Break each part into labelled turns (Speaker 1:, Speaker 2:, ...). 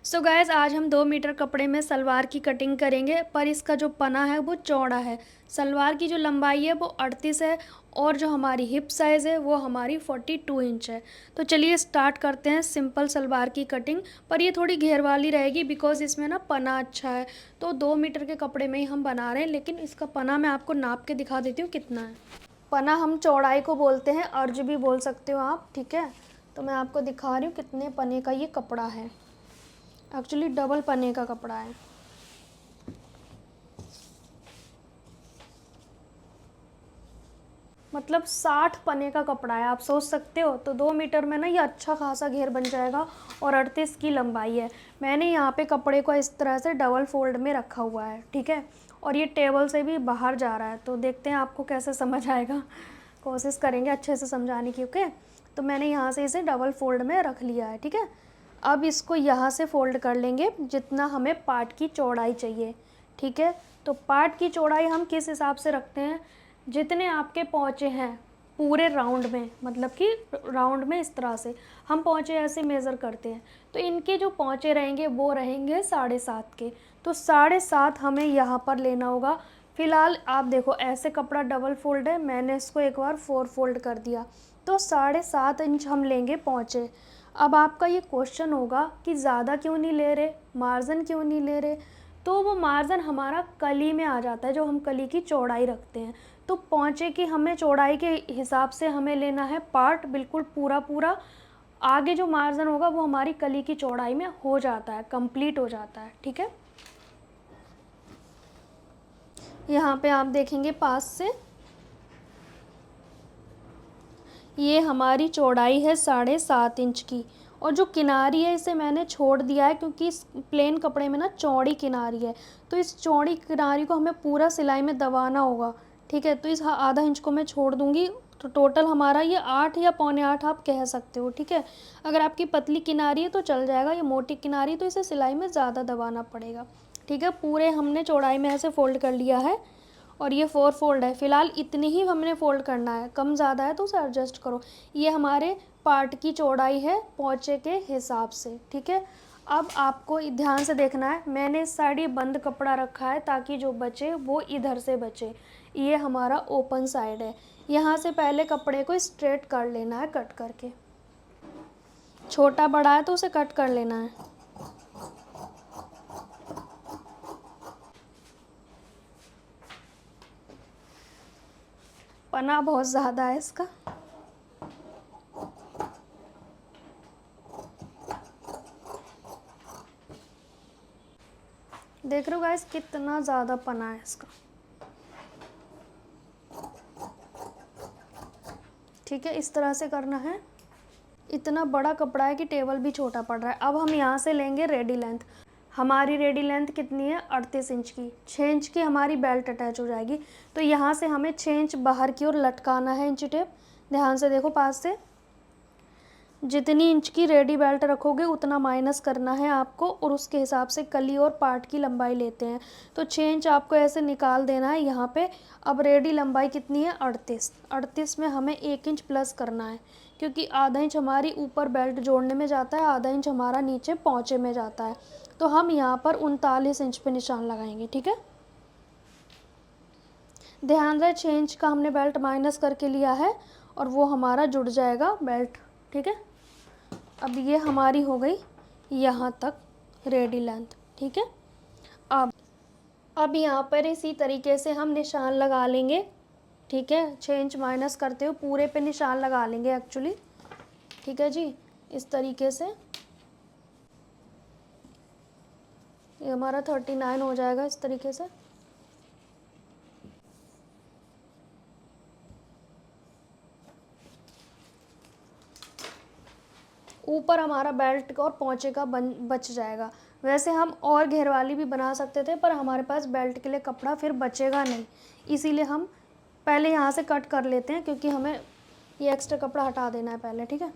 Speaker 1: So guys आज हम 2 metre कपड़े में सलवार की कटिंग करेंगे, पर इसका जो पना है वो चौड़ा है। सलवार की जो लंबाई है वो 38 है और जो हमारी हिप साइज़ है वो हमारी 42 इंच है। तो चलिए स्टार्ट करते हैं सिंपल सलवार की कटिंग। पर ये थोड़ी घेर वाली रहेगी बिकॉज़ इसमें ना पना अच्छा है। तो 2 मीटर के कपड़े में ही हम बना रहे हैं, लेकिन इसका पना मैं आपको नाप के दिखा देती हूँ कितना है। पना हम चौड़ाई को बोलते हैं, अर्ज भी बोल सकते हो आप, ठीक है। तो मैं आपको दिखा रही हूँ कितने पने का ये कपड़ा है। एक्चुअली डबल पन्ने का कपड़ा है। मतलब 60 पन्ने का कपड़ा है, आप सोच सकते हो। तो 2 मीटर में ना ये अच्छा खासा घेर बन जाएगा और 38 की लंबाई है। मैंने यहाँ पे कपड़े को इस तरह से डबल फोल्ड में रखा हुआ है, ठीक है। और ये टेबल से भी बाहर जा रहा है, तो देखते हैं आपको कैसे समझ आएगा। कोशिश करेंगे अच्छे से समझाने की, ओके। तो मैंने यहाँ से इसे डबल फोल्ड में रख लिया है, ठीक है। अब इसको यहाँ से फोल्ड कर लेंगे जितना हमें पार्ट की चौड़ाई चाहिए, ठीक है। तो पार्ट की चौड़ाई हम किस हिसाब से रखते हैं, जितने आपके पहुँचे हैं पूरे राउंड में, मतलब कि राउंड में इस तरह से हम पहुँचे ऐसे मेज़र करते हैं। तो इनके जो पहुँचे रहेंगे वो रहेंगे 7.5 के। तो 7.5 हमें यहाँ पर लेना होगा। फ़िलहाल आप देखो ऐसे कपड़ा डबल फोल्ड है, मैंने इसको एक बार 4 फोल्ड कर दिया। तो 7.5 इंच हम लेंगे पहुँचे। अब आपका ये क्वेश्चन होगा कि ज़्यादा क्यों नहीं ले रहे, मार्जिन क्यों नहीं ले रहे। तो वो मार्जिन हमारा कली में आ जाता है, जो हम कली की चौड़ाई रखते हैं। तो पहुँचे की हमें चौड़ाई के हिसाब से हमें लेना है पार्ट बिल्कुल पूरा पूरा। आगे जो मार्जिन होगा वो हमारी कली की चौड़ाई में हो जाता है, कंप्लीट हो जाता है, ठीक है। यहाँ पे आप देखेंगे पास से ये हमारी चौड़ाई है 7.5 इंच की। और जो किनारी है इसे मैंने छोड़ दिया है क्योंकि इस प्लेन कपड़े में ना चौड़ी किनारी है। तो इस चौड़ी किनारी को हमें पूरा सिलाई में दबाना होगा, ठीक है। तो इस आधा इंच को मैं छोड़ दूंगी। तो टोटल हमारा ये 8 या 7.25 आप कह सकते हो, ठीक है। अगर आपकी पतली किनारी है तो चल जाएगा, ये मोटी किनारी तो इसे सिलाई में ज़्यादा दबाना पड़ेगा, ठीक है। पूरे हमने चौड़ाई में ऐसे फोल्ड कर लिया है और ये 4 फोल्ड है। फ़िलहाल इतनी ही हमने फ़ोल्ड करना है, कम ज़्यादा है तो उसे एडजस्ट करो। ये हमारे पार्ट की चौड़ाई है पोंचे के हिसाब से, ठीक है। अब आपको ध्यान से देखना है, मैंने इस साइड ये बंद कपड़ा रखा है ताकि जो बचे वो इधर से बचे। ये हमारा ओपन साइड है। यहाँ से पहले कपड़े को स्ट्रेट कर लेना है कट करके। छोटा बड़ा है तो उसे कट कर लेना है। पना बहुत ज़्यादा है इसका। देख रहे हो गाइस कितना ज़्यादा पना है इसका, ठीक है। इस तरह से करना है। इतना बड़ा कपड़ा है कि टेबल भी छोटा पड़ रहा है। अब हम यहाँ से लेंगे रेडी लेंथ। हमारी रेडी लेंथ कितनी है, 38 इंच की। 6 इंच की हमारी बेल्ट अटैच हो जाएगी। तो यहाँ से हमें 6 इंच बाहर की ओर लटकाना है इंची टेप। ध्यान से देखो पास से, जितनी इंच की रेडी बेल्ट रखोगे उतना माइनस करना है आपको, और उसके हिसाब से कली और पार्ट की लंबाई लेते हैं। तो 6 इंच आपको ऐसे निकाल देना है यहाँ पे। अब रेडी लंबाई कितनी है, 38। 38 में हमें 1 इंच प्लस करना है, क्योंकि आधा इंच हमारी ऊपर बेल्ट जोड़ने में जाता है, आधा इंच हमारा नीचे पहुँचे में जाता है। तो हम यहाँ पर 39 इंच पे निशान लगाएंगे, ठीक है। ध्यान रहे 6 इंच का हमने बेल्ट माइनस करके लिया है और वो हमारा जुड़ जाएगा बेल्ट, ठीक है। अब ये हमारी हो गई यहाँ तक रेडी लेंथ, ठीक है। अब यहाँ पर इसी तरीके से हम निशान लगा लेंगे, ठीक है। 6 इंच माइनस करते हुए पूरे पे निशान लगा लेंगे एक्चुअली, ठीक है जी। इस तरीके से ये हमारा 39 हो जाएगा इस तरीके से। ऊपर हमारा बेल्ट और पोंचे का बच जाएगा। वैसे हम और घेर वाली भी बना सकते थे, पर हमारे पास बेल्ट के लिए कपड़ा फिर बचेगा नहीं, इसीलिए हम पहले यहाँ से कट कर लेते हैं, क्योंकि हमें ये एक्स्ट्रा कपड़ा हटा देना है पहले, ठीक है।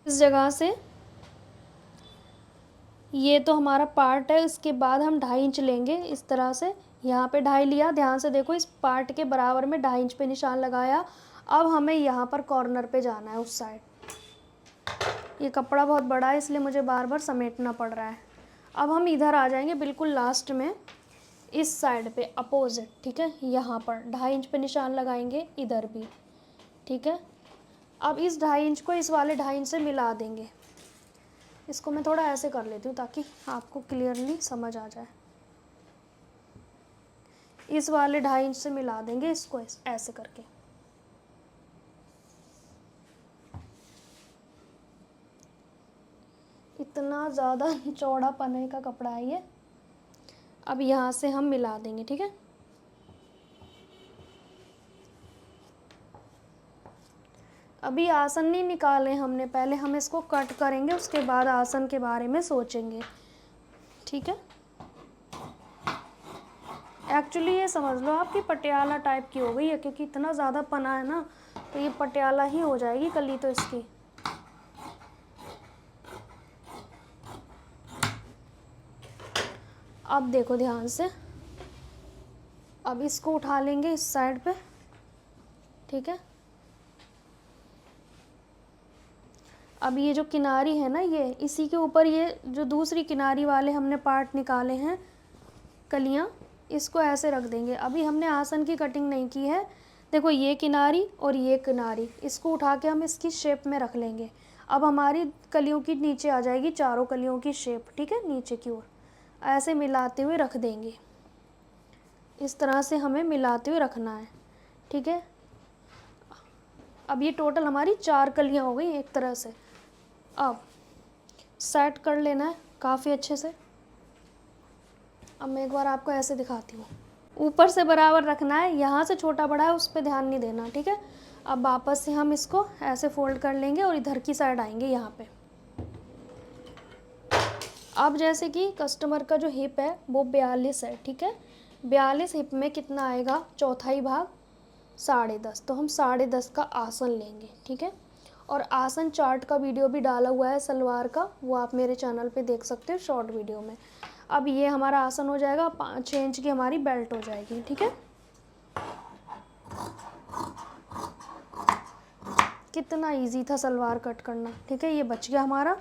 Speaker 1: इस जगह से ये तो हमारा पार्ट है, इसके बाद हम 2.5 इंच लेंगे इस तरह से। यहाँ पे 2.5 लिया, ध्यान से देखो, इस पार्ट के बराबर में 2.5 इंच पे निशान लगाया। अब हमें यहाँ पर कॉर्नर पे जाना है उस साइड। ये कपड़ा बहुत बड़ा है इसलिए मुझे बार बार समेटना पड़ रहा है। अब हम इधर आ जाएंगे बिल्कुल लास्ट में, इस साइड पे अपोजिट, ठीक है। यहाँ पर 2.5 इंच पे निशान लगाएंगे, इधर भी, ठीक है। अब इस 2.5 इंच को इस वाले 2.5 इंच से मिला देंगे। इसको मैं थोड़ा ऐसे कर लेती हूँ ताकि आपको क्लियरली समझ आ जाए। इस वाले 2.5 इंच से मिला देंगे इसको ऐसे करके। इतना ज़्यादा चौड़ा पन्ने का कपड़ा है ये। अब यहाँ से हम मिला देंगे, ठीक है। अभी आसन नहीं निकाले हमने, पहले हम इसको कट करेंगे, उसके बाद आसन के बारे में सोचेंगे, ठीक है। एक्चुअली ये समझ लो आपकी पटियाला टाइप की हो गई है, क्योंकि इतना ज़्यादा पना है ना, तो ये पटियाला ही हो जाएगी कली तो इसकी। अब देखो ध्यान से, अब इसको उठा लेंगे इस साइड पे, ठीक है। अब ये जो किनारी है ना, ये इसी के ऊपर ये जो दूसरी किनारी वाले हमने पार्ट निकाले हैं कलियां, इसको ऐसे रख देंगे। अभी हमने आसन की कटिंग नहीं की है, देखो ये किनारी और ये किनारी, इसको उठा के हम इसकी शेप में रख लेंगे। अब हमारी कलियों की नीचे आ जाएगी चारों कलियों की शेप, ठीक है, नीचे की ओर ऐसे मिलाते हुए रख देंगे। इस तरह से हमें मिलाते हुए रखना है, ठीक है। अब ये टोटल हमारी 4 कलियां हो गई एक तरह से। अब सेट कर लेना है काफ़ी अच्छे से। अब मैं एक बार आपको ऐसे दिखाती हूँ, ऊपर से बराबर रखना है, यहाँ से छोटा बड़ा है उस पर ध्यान नहीं देना, ठीक है। अब वापस से हम इसको ऐसे फोल्ड कर लेंगे और इधर की साइड आएंगे यहाँ पे। अब जैसे कि कस्टमर का जो हिप है वो 42 है, ठीक है। 42 हिप में कितना आएगा, चौथाई भाग 10.5, तो हम 10.5 का आसन लेंगे, ठीक है। और आसन चार्ट का वीडियो भी डाला हुआ है सलवार का, वो आप मेरे चैनल पे देख सकते हो शॉर्ट वीडियो में। अब ये हमारा आसन हो जाएगा, 5-6 इंच की हमारी बेल्ट हो जाएगी, ठीक है। कितना इजी था सलवार कट करना, ठीक है। ये बच गया हमारा।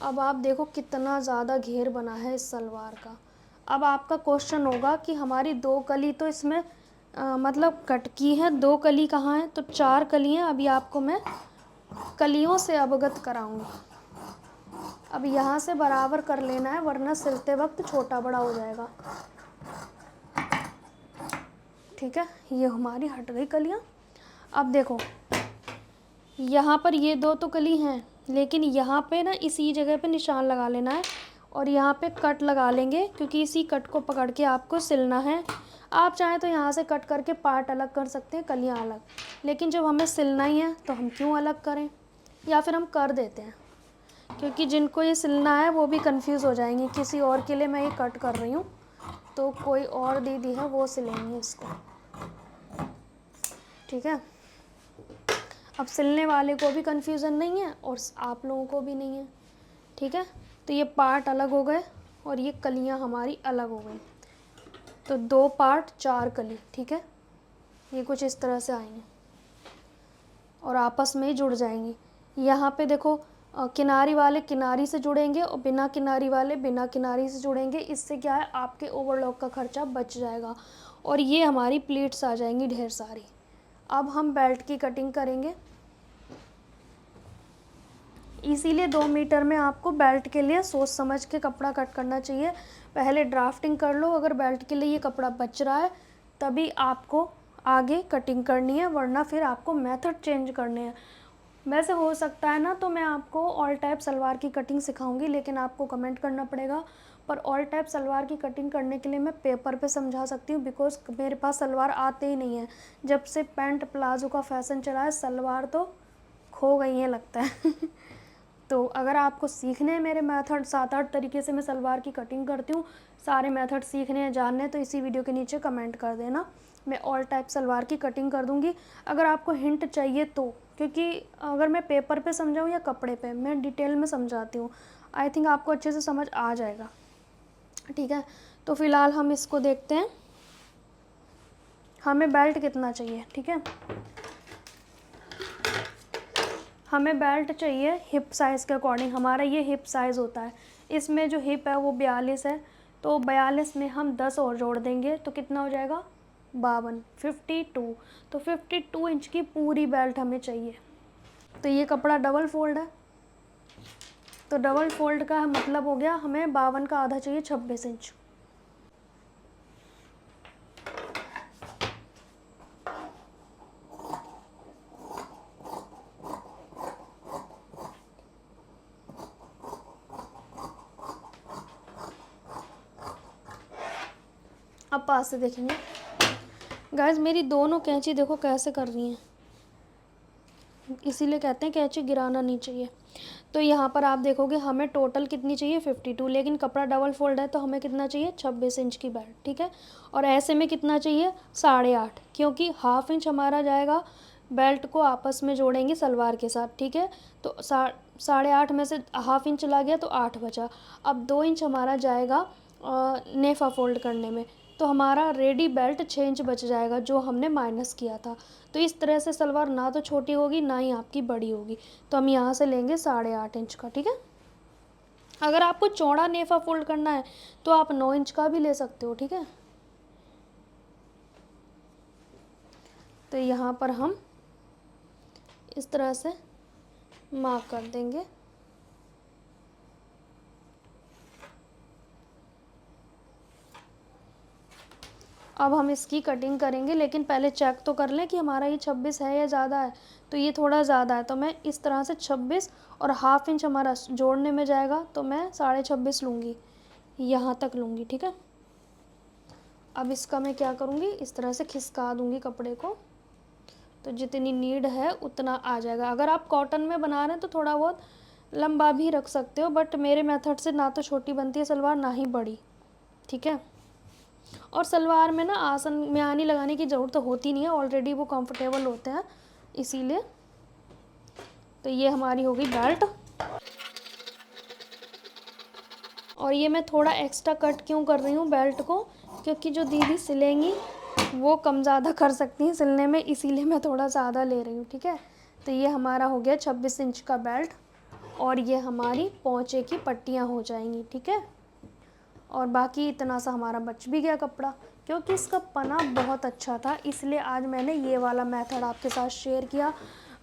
Speaker 1: अब आप देखो कितना ज़्यादा घेर बना है इस सलवार का। अब आपका क्वेश्चन होगा कि हमारी 2 कली तो इसमें मतलब कट की है, 2 कली कहाँ है, तो 4 कली हैं। अभी आपको मैं कलियों से अवगत कराऊंगी। अब यहाँ से बराबर कर लेना है, वरना सिलते वक्त छोटा बड़ा हो जाएगा, ठीक है। ये हमारी हट गई कलियाँ। अब देखो यहाँ पर ये 2 तो कली हैं, लेकिन यहाँ पे ना इसी जगह पे निशान लगा लेना है और यहाँ पे कट लगा लेंगे, क्योंकि इसी कट को पकड़ के आपको सिलना है। आप चाहें तो यहाँ से कट करके पार्ट अलग कर सकते हैं, कलियाँ अलग, लेकिन जब हमें सिलना ही है तो हम क्यों अलग करें, या फिर हम कर देते हैं, क्योंकि जिनको ये सिलना है वो भी कंफ्यूज हो जाएंगे, किसी और के लिए मैं ये कट कर रही हूँ तो कोई और दीदी है वो सिलेंगे इसको, ठीक है। अब सिलने वाले को भी कन्फ्यूज़न नहीं है और आप लोगों को भी नहीं है, ठीक है। तो ये पार्ट अलग हो गए और ये कलियां हमारी अलग हो गई, तो 2 पार्ट 4 कली, ठीक है। ये कुछ इस तरह से आएंगे और आपस में ही जुड़ जाएंगी। यहाँ पे देखो किनारी वाले किनारी से जुड़ेंगे और बिना किनारी वाले बिना किनारी से जुड़ेंगे। इससे क्या है, आपके ओवरलॉक का खर्चा बच जाएगा और ये हमारी प्लीट्स आ जाएंगी ढेर सारी। अब हम बेल्ट की कटिंग करेंगे, इसीलिए 2 मीटर में आपको बेल्ट के लिए सोच समझ के कपड़ा कट करना चाहिए। पहले ड्राफ्टिंग कर लो, अगर बेल्ट के लिए ये कपड़ा बच रहा है तभी आपको आगे कटिंग करनी है, वरना फिर आपको मेथड चेंज करने हैं। वैसे हो सकता है ना तो मैं आपको ऑल टाइप सलवार की कटिंग सिखाऊंगी, लेकिन आपको कमेंट करना पड़ेगा। पर ऑल टाइप सलवार की कटिंग करने के लिए मैं पेपर पे समझा सकती हूँ, बिकॉज मेरे पास सलवार आते ही नहीं है। जब से पैंट प्लाजो का फैशन चला है सलवार तो खो गई हैं लगता है तो अगर आपको सीखने हैं मेरे मेथड, 7-8 तरीके से मैं सलवार की कटिंग करती हूँ, सारे मेथड सीखने हैं जानने हैं, तो इसी वीडियो के नीचे कमेंट कर देना, मैं ऑल टाइप सलवार की कटिंग कर दूँगी। अगर आपको हिंट चाहिए तो, क्योंकि अगर मैं पेपर पे समझाऊँ या कपड़े पे, मैं डिटेल में समझाती हूँ। आई थिंक आपको अच्छे से समझ आ जाएगा, ठीक है। तो फ़िलहाल हम इसको देखते हैं, हमें बेल्ट कितना चाहिए, ठीक है। हमें बेल्ट चाहिए हिप साइज़ के अकॉर्डिंग, हमारा ये हिप साइज़ होता है, इसमें जो हिप है वो 42 है, तो 42 में हम 10 और जोड़ देंगे तो कितना हो जाएगा 52, 52। तो 52 इंच की पूरी बेल्ट हमें चाहिए। तो ये कपड़ा डबल फोल्ड है, तो डबल फोल्ड का मतलब हो गया हमें 52 का आधा चाहिए 26 इंच। अब पास से देखेंगे गाइस, मेरी दोनों कैंची देखो कैसे कर रही हैं, इसीलिए कहते हैं कैंची गिराना नहीं चाहिए। तो यहाँ पर आप देखोगे हमें टोटल कितनी चाहिए 52, लेकिन कपड़ा डबल फोल्ड है तो हमें कितना चाहिए 26 इंच की बेल्ट, ठीक है। और ऐसे में कितना चाहिए 8.5, क्योंकि हाफ इंच हमारा जाएगा बेल्ट को आपस में जोड़ेंगे सलवार के साथ, ठीक है। तो 8.5 में से हाफ इंच चला गया तो 8 बचा। अब 2 इंच हमारा जाएगा नेफा फोल्ड करने में, तो हमारा रेडी बेल्ट 6 इंच बच जाएगा जो हमने माइनस किया था। तो इस तरह से सलवार ना तो छोटी होगी ना ही आपकी बड़ी होगी। तो हम यहाँ से लेंगे 8.5 इंच का, ठीक है। अगर आपको चौड़ा नेफा फोल्ड करना है तो आप 9 इंच का भी ले सकते हो, ठीक है। तो यहाँ पर हम इस तरह से मार्क कर देंगे। अब हम इसकी कटिंग करेंगे, लेकिन पहले चेक तो कर लें कि हमारा ये 26 है या ज़्यादा है। तो ये थोड़ा ज़्यादा है, तो मैं इस तरह से 26 और हाफ इंच हमारा जोड़ने में जाएगा, तो मैं 26.5 लूँगी, यहाँ तक लूँगी, ठीक है। अब इसका मैं क्या करूँगी, इस तरह से खिसका दूँगी कपड़े को, तो जितनी नीड है उतना आ जाएगा। अगर आप कॉटन में बना रहे हैं तो थोड़ा बहुत लंबा भी रख सकते हो, बट मेरे मेथड से ना तो छोटी बनती है सलवार ना ही बड़ी, ठीक है। और सलवार में ना आसन म्यानी लगाने की ज़रूरत होती नहीं है, ऑलरेडी वो कंफर्टेबल होते हैं, इसीलिए। तो ये हमारी होगी बेल्ट। और ये मैं थोड़ा एक्स्ट्रा कट क्यों कर रही हूँ बेल्ट को, क्योंकि जो दीदी सिलेंगी वो कम ज़्यादा कर सकती हैं सिलने में, इसीलिए मैं थोड़ा ज़्यादा ले रही हूँ, ठीक है। तो ये हमारा हो गया 26 इंच का बेल्ट, और ये हमारी पोंचे की पट्टियाँ हो जाएंगी, ठीक है। और बाकी इतना सा हमारा बच भी गया कपड़ा, क्योंकि इसका पना बहुत अच्छा था, इसलिए आज मैंने ये वाला मेथड आपके साथ शेयर किया।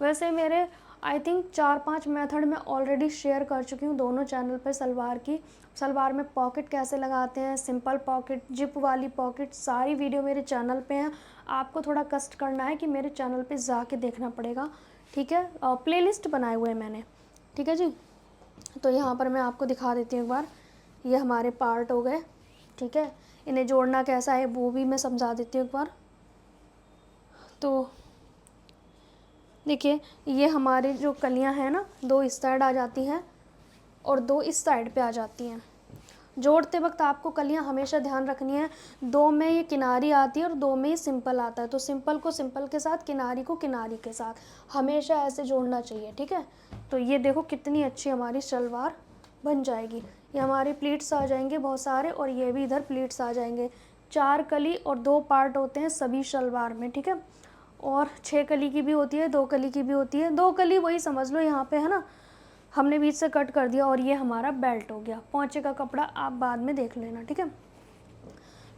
Speaker 1: वैसे मेरे आई थिंक 4-5 मेथड मैं ऑलरेडी शेयर कर चुकी हूँ दोनों चैनल पे सलवार की। सलवार में पॉकेट कैसे लगाते हैं, सिंपल पॉकेट, जिप वाली पॉकेट, सारी वीडियो मेरे चैनल पे हैं। आपको थोड़ा कष्ट करना है कि मेरे चैनल पे जाके देखना पड़ेगा, ठीक है। प्लेलिस्ट बनाए हुए हैं मैंने, ठीक है जी। तो यहाँ पर मैं आपको दिखा देती हूँ एक बार, ये हमारे पार्ट हो गए, ठीक है। इन्हें जोड़ना कैसा है वो भी मैं समझा देती हूँ एक बार। तो देखिए, ये हमारी जो कलियाँ हैं ना, 2 इस साइड आ जाती हैं और 2 इस साइड पे आ जाती हैं। जोड़ते वक्त आपको कलियाँ हमेशा ध्यान रखनी है, 2 में ये किनारी आती है और 2 में ये सिंपल आता है। तो सिंपल को सिंपल के साथ, किनारी को किनारी के साथ, हमेशा ऐसे जोड़ना चाहिए, ठीक है। तो ये देखो कितनी अच्छी हमारी सलवार बन जाएगी। ये हमारे प्लीट्स आ जाएंगे बहुत सारे, और ये भी इधर प्लीट्स आ जाएंगे। 4 कली और 2 पार्ट होते हैं सभी सलवार में, ठीक है। और 6 कली की भी होती है, 2 कली की भी होती है। 2 कली वही समझ लो यहाँ पे है ना, हमने बीच से कट कर दिया, और ये हमारा बेल्ट हो गया। पोंचे का कपड़ा आप बाद में देख लेना, ठीक है।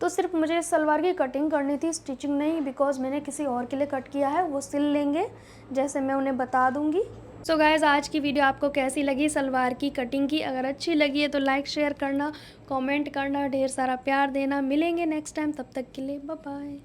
Speaker 1: तो सिर्फ मुझे इस सलवार की कटिंग करनी थी, स्टिचिंग नहीं, बिकॉज मैंने किसी और के लिए कट किया है, वो सिल लेंगे जैसे मैं उन्हें बता दूंगी। सो गाइज़, आज की वीडियो आपको कैसी लगी सलवार की कटिंग की? अगर अच्छी लगी है तो लाइक शेयर करना, कमेंट करना, ढेर सारा प्यार देना। मिलेंगे नेक्स्ट टाइम, तब तक के लिए बाय बाय।